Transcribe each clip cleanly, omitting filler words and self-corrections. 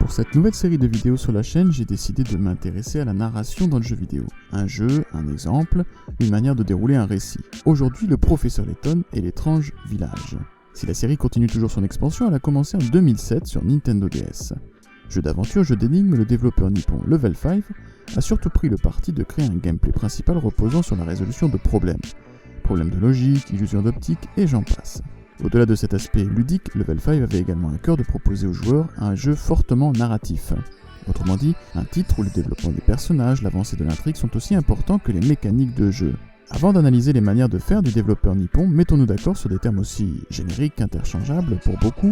Pour cette nouvelle série de vidéos sur la chaîne, j'ai décidé de m'intéresser à la narration dans le jeu vidéo. Un jeu, un exemple, une manière de dérouler un récit. Aujourd'hui, le professeur Layton et l'étrange village. Si la série continue toujours son expansion, elle a commencé en 2007 sur Nintendo DS. Jeu d'aventure, jeu d'énigmes, le développeur nippon Level 5 a surtout pris le parti de créer un gameplay principal reposant sur la résolution de problèmes. Problèmes de logique, illusions d'optique et j'en passe. Au-delà de cet aspect ludique, Level 5 avait également à cœur de proposer aux joueurs un jeu fortement narratif. Autrement dit, un titre où le développement des personnages, l'avancée de l'intrigue sont aussi importants que les mécaniques de jeu. Avant d'analyser les manières de faire du développeur nippon, mettons-nous d'accord sur des termes aussi génériques qu'interchangeables pour beaucoup,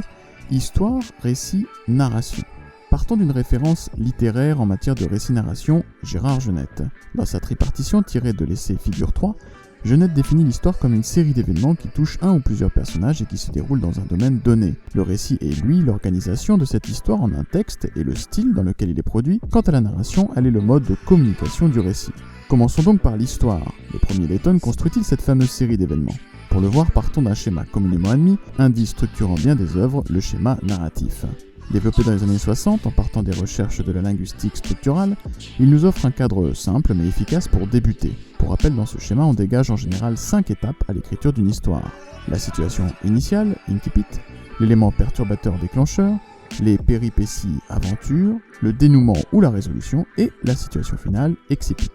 histoire, récit, narration. Partons d'une référence littéraire en matière de récit-narration, Gérard Genette. Dans sa tripartition tirée de l'essai Figure 3, Genette définit l'histoire comme une série d'événements qui touchent un ou plusieurs personnages et qui se déroulent dans un domaine donné. Le récit est, lui, l'organisation de cette histoire en un texte et le style dans lequel il est produit. Quant à la narration, elle est le mode de communication du récit. Commençons donc par l'histoire. Le premier Layton construit-il cette fameuse série d'événements? Pour le voir, partons d'un schéma communément admis, indice structurant bien des œuvres, le schéma narratif. Développé dans les années 60 en partant des recherches de la linguistique structurale, il nous offre un cadre simple mais efficace pour débuter. Pour rappel, dans ce schéma, on dégage en général 5 étapes à l'écriture d'une histoire. La situation initiale, incipit, l'élément perturbateur déclencheur, les péripéties aventures, le dénouement ou la résolution et la situation finale, excipit.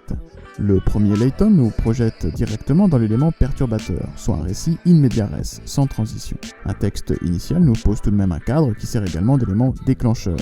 Le premier Layton nous projette directement dans l'élément perturbateur, soit un récit in media res, sans transition. Un texte initial nous pose tout de même un cadre qui sert également d'élément déclencheur.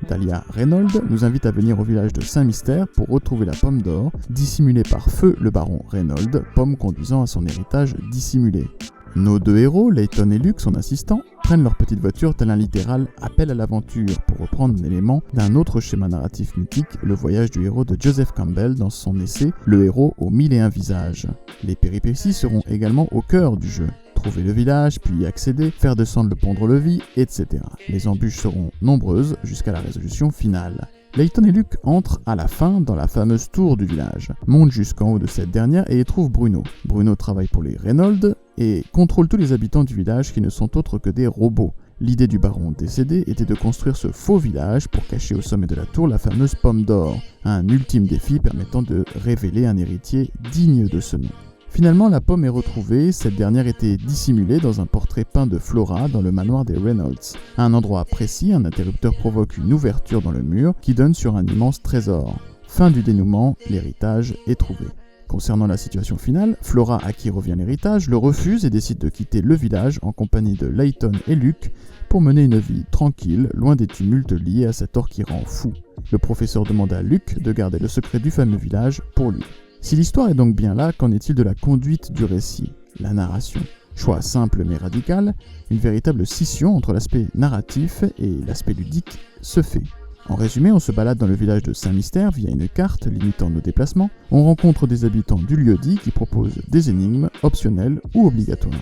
Dahlia Reynolds nous invite à venir au village de Saint-Mystère pour retrouver la pomme d'or, dissimulée par feu le baron Reynolds, pomme conduisant à son héritage dissimulé. Nos deux héros, Layton et Luke, son assistant, prennent leur petite voiture tel un littéral appel à l'aventure pour reprendre un élément d'un autre schéma narratif mythique, le voyage du héros de Joseph Campbell dans son essai « Le héros aux 1001 visages ». Les péripéties seront également au cœur du jeu. Trouver le village, puis y accéder, faire descendre le pont-levis, etc. Les embûches seront nombreuses jusqu'à la résolution finale. Layton et Luke entrent à la fin dans la fameuse tour du village, montent jusqu'en haut de cette dernière et y trouvent Bruno. Bruno travaille pour les Reynolds et contrôle tous les habitants du village qui ne sont autres que des robots. L'idée du baron décédé était de construire ce faux village pour cacher au sommet de la tour la fameuse pomme d'or, un ultime défi permettant de révéler un héritier digne de ce nom. Finalement, la pomme est retrouvée, cette dernière était dissimulée dans un portrait peint de Flora dans le manoir des Reynolds. À un endroit précis, un interrupteur provoque une ouverture dans le mur qui donne sur un immense trésor. Fin du dénouement, l'héritage est trouvé. Concernant la situation finale, Flora, à qui revient l'héritage, le refuse et décide de quitter le village en compagnie de Layton et Luke pour mener une vie tranquille, loin des tumultes liés à cet or qui rend fou. Le professeur demande à Luke de garder le secret du fameux village pour lui. Si l'histoire est donc bien là, qu'en est-il de la conduite du récit, la narration? Choix simple mais radical, une véritable scission entre l'aspect narratif et l'aspect ludique se fait. En résumé, on se balade dans le village de Saint-Mystère via une carte limitant nos déplacements, on rencontre des habitants du lieu-dit qui proposent des énigmes optionnelles ou obligatoires.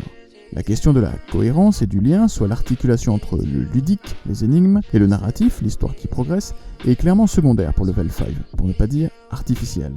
La question de la cohérence et du lien, soit l'articulation entre le ludique, les énigmes, et le narratif, l'histoire qui progresse, est clairement secondaire pour Level 5, pour ne pas dire artificielle.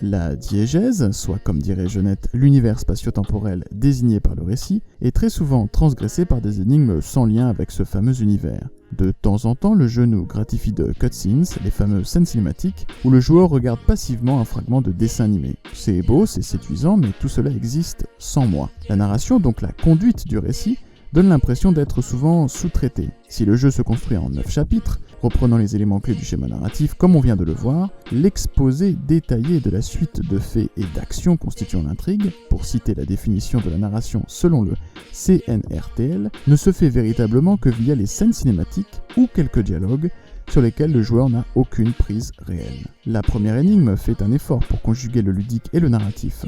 La diégèse, soit comme dirait Genette, l'univers spatio-temporel désigné par le récit, est très souvent transgressée par des énigmes sans lien avec ce fameux univers. De temps en temps, le jeu nous gratifie de cutscenes, les fameuses scènes cinématiques, où le joueur regarde passivement un fragment de dessin animé. C'est beau, c'est séduisant, mais tout cela existe sans moi. La narration, donc la conduite du récit, donne l'impression d'être souvent sous-traitée. Si le jeu se construit en 9 chapitres, reprenant les éléments clés du schéma narratif comme on vient de le voir, l'exposé détaillé de la suite de faits et d'actions constituant l'intrigue, pour citer la définition de la narration selon le CNRTL, ne se fait véritablement que via les scènes cinématiques ou quelques dialogues sur lesquels le joueur n'a aucune prise réelle. La première énigme fait un effort pour conjuguer le ludique et le narratif.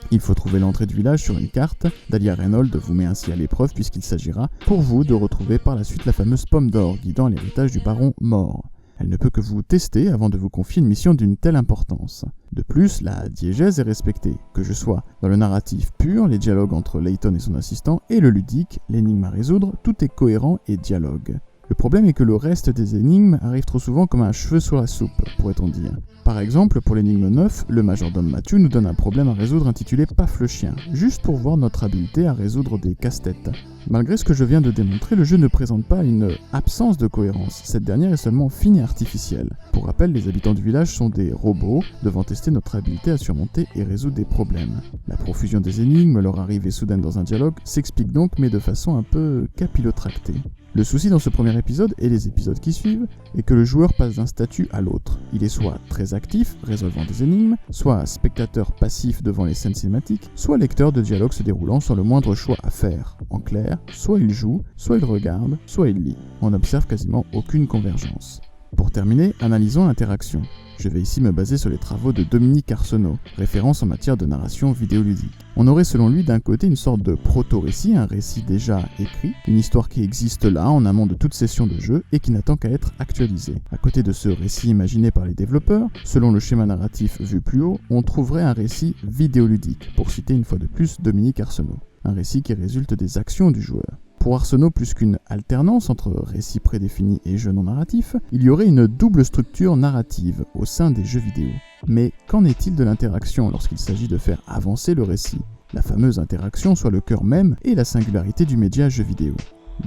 Il faut trouver l'entrée du village sur une carte. Dahlia Reynolds vous met ainsi à l'épreuve puisqu'il s'agira pour vous de retrouver par la suite la fameuse pomme d'or guidant l'héritage du baron mort. Elle ne peut que vous tester avant de vous confier une mission d'une telle importance. De plus, la diégèse est respectée, que je sois dans le narratif pur, les dialogues entre Layton et son assistant, et le ludique, l'énigme à résoudre, tout est cohérent et dialogue. Le problème est que le reste des énigmes arrive trop souvent comme un cheveu sur la soupe, pourrait-on dire. Par exemple, pour l'énigme 9, le majordome Mathieu nous donne un problème à résoudre intitulé Paf le chien, juste pour voir notre habileté à résoudre des casse-têtes. Malgré ce que je viens de démontrer, le jeu ne présente pas une absence de cohérence, cette dernière est seulement fine et artificielle. Pour rappel, les habitants du village sont des robots devant tester notre habilité à surmonter et résoudre des problèmes. La profusion des énigmes, leur arrivée soudaine dans un dialogue, s'explique donc mais de façon un peu capillotractée. Le souci dans ce premier épisode et les épisodes qui suivent est que le joueur passe d'un statut à l'autre. Il est soit très actif, résolvant des énigmes, soit spectateur passif devant les scènes cinématiques, soit lecteur de dialogues se déroulant sans le moindre choix à faire. En clair, soit il joue, soit il regarde, soit il lit. On n'observe quasiment aucune convergence. Pour terminer, analysons l'interaction. Je vais ici me baser sur les travaux de Dominique Arsenault, référence en matière de narration vidéoludique. On aurait selon lui d'un côté une sorte de proto-récit, un récit déjà écrit, une histoire qui existe là en amont de toute session de jeu et qui n'attend qu'à être actualisée. À côté de ce récit imaginé par les développeurs, selon le schéma narratif vu plus haut, on trouverait un récit vidéoludique, pour citer une fois de plus Dominique Arsenault. Un récit qui résulte des actions du joueur. Pour Arsenault, plus qu'une alternance entre récits prédéfinis et jeux non narratifs, il y aurait une double structure narrative au sein des jeux vidéo. Mais qu'en est-il de l'interaction lorsqu'il s'agit de faire avancer le récit ? La fameuse interaction soit le cœur même et la singularité du média jeu vidéo.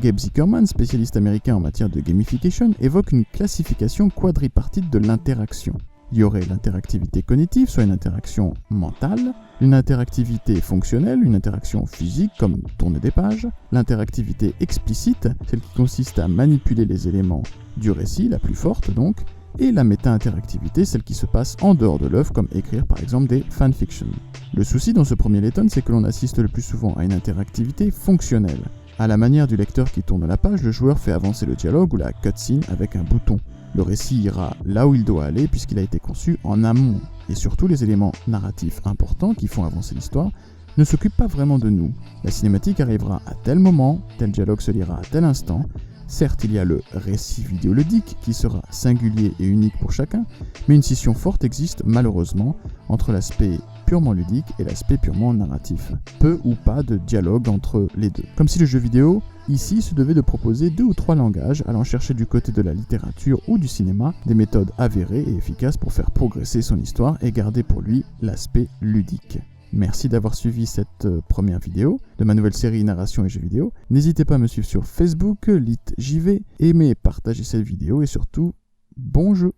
Gabe Zickerman, spécialiste américain en matière de gamification, évoque une classification quadripartite de l'interaction. Il y aurait l'interactivité cognitive, soit une interaction mentale, une interactivité fonctionnelle, une interaction physique comme tourner des pages, l'interactivité explicite, celle qui consiste à manipuler les éléments du récit, la plus forte donc, et la méta-interactivité, celle qui se passe en dehors de l'œuvre, comme écrire par exemple des fanfictions. Le souci dans ce premier letton, c'est que l'on assiste le plus souvent à une interactivité fonctionnelle. À la manière du lecteur qui tourne la page, le joueur fait avancer le dialogue ou la cutscene avec un bouton. Le récit ira là où il doit aller puisqu'il a été conçu en amont. Et surtout, les éléments narratifs importants qui font avancer l'histoire ne s'occupent pas vraiment de nous. La cinématique arrivera à tel moment, tel dialogue se lira à tel instant. Certes, il y a le récit vidéoludique qui sera singulier et unique pour chacun, mais une scission forte existe malheureusement entre l'aspect purement ludique et l'aspect purement narratif. Peu ou pas de dialogue entre les deux. Comme si le jeu vidéo, ici, se devait de proposer 2 ou 3 langages allant chercher du côté de la littérature ou du cinéma des méthodes avérées et efficaces pour faire progresser son histoire et garder pour lui l'aspect ludique. Merci d'avoir suivi cette première vidéo de ma nouvelle série Narration et jeux vidéo. N'hésitez pas à me suivre sur Facebook, LitJV, aimez et partagez cette vidéo et surtout, bon jeu!